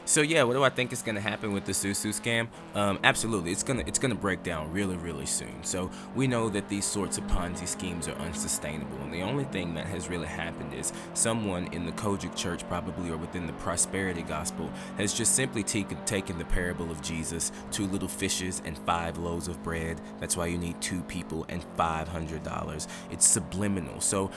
So yeah, what do I think is gonna happen with the Sou Sou scam? Absolutely, it's gonna break down really really soon. So we know that these sorts of Ponzi schemes are unsustainable, and the only thing that has really happened is someone in the Kojic church, probably, or within the prosperity gospel, has just simply taken the parable of Jesus: 2 little fishes and 5 loaves of bread. That's why you need 2 people and $500. It's subliminal. So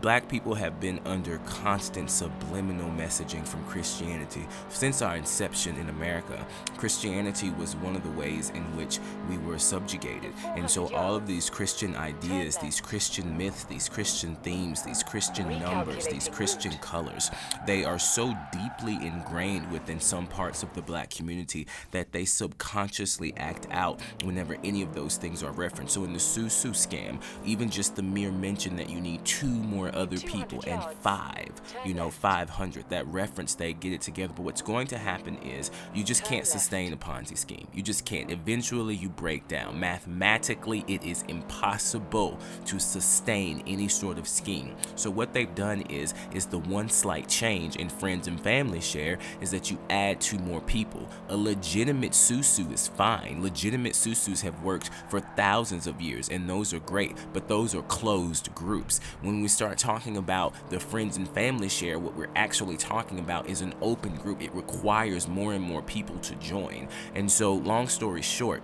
black people have been under constant subliminal messaging from Christianity since our inception in America. Christianity was one of the ways in which we were subjugated. And so all of these Christian ideas, these Christian myths, these Christian themes, these Christian numbers, these Christian colors, they are so deeply ingrained within some parts of the black community that they subconsciously act out whenever any of those things are referenced. So in the Sou Sou scam, even just the mere mention that you need 2 more other people and 500, that reference, they get it together. But what's going to happen is you just can't sustain a Ponzi scheme. You just can't. Eventually you break down. Mathematically, it is impossible to sustain any sort of scheme. So what they've done is the one slight change in friends and family share is that you add 2 more people. A legitimate Sou Sou is fine. Legitimate Sou Sous have worked for thousands of years, and those are great, but those are closed groups. When we start talking about the friends and family share, what we're actually talking about is an open group. It requires more and more people to join. And so, long story short,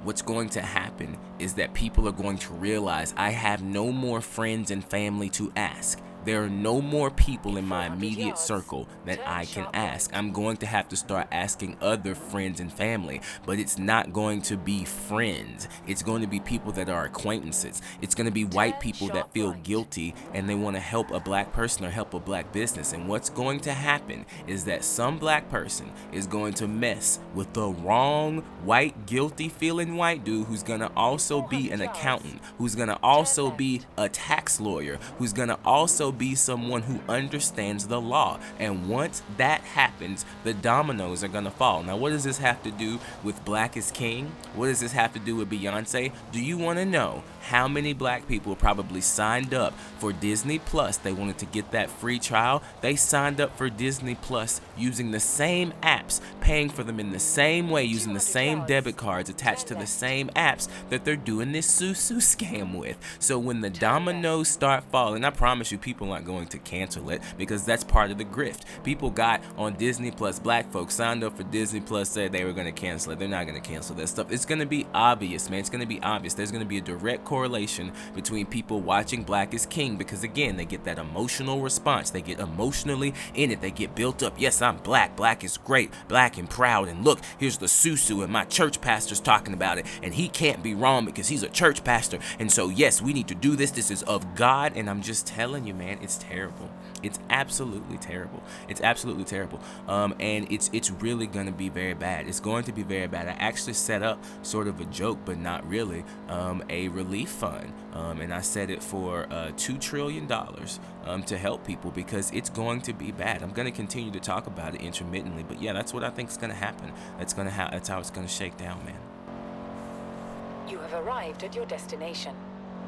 what's going to happen is that people are going to realize, I have no more friends and family to ask. There are no more people in my immediate circle that I can ask. I'm going to have to start asking other friends and family, but it's not going to be friends. It's going to be people that are acquaintances. It's going to be white people that feel guilty and they want to help a black person or help a black business. And what's going to happen is that some black person is going to mess with the wrong white, guilty feeling white dude who's going to also be an accountant, who's going to also be a tax lawyer, who's going to also be someone who understands the law. And once that happens, the dominoes are gonna fall. Now, what does this have to do with Black is King? What does this have to do with Beyonce? Do you want to know how many black people probably signed up for Disney Plus? They wanted to get that free trial. They signed up for Disney Plus using the same apps, paying for them in the same way, using the same debit cards attached to the same apps that they're doing this Sou Sou scam with. So when the dominoes start falling, I promise you, people aren't going to cancel it, because that's part of the grift. People got on Disney Plus, black folks signed up for Disney Plus, said they were going to cancel it. They're not going to cancel that stuff. It's going to be obvious, man. It's going to be obvious. There's going to be a direct correlation between people watching Black is King, because again, they get that emotional response. They get emotionally in it. They get built up. Yes, I'm black. Black is great. Black and proud. And look, here's the Sou Sou, and my church pastor's talking about it, and he can't be wrong because he's a church pastor. And so, yes, we need to do this. This is of God. And I'm just telling you, man, it's terrible. It's absolutely terrible. It's absolutely terrible. And it's really going to be very bad. It's going to be very bad. I actually set up sort of a joke, but not really, a relief fund. And I set it for $2 trillion to help people, because it's going to be bad. I'm going to continue to talk about it intermittently, but yeah, that's what I think is going to happen. That's how it's going to shake down, man. You have arrived at your destination.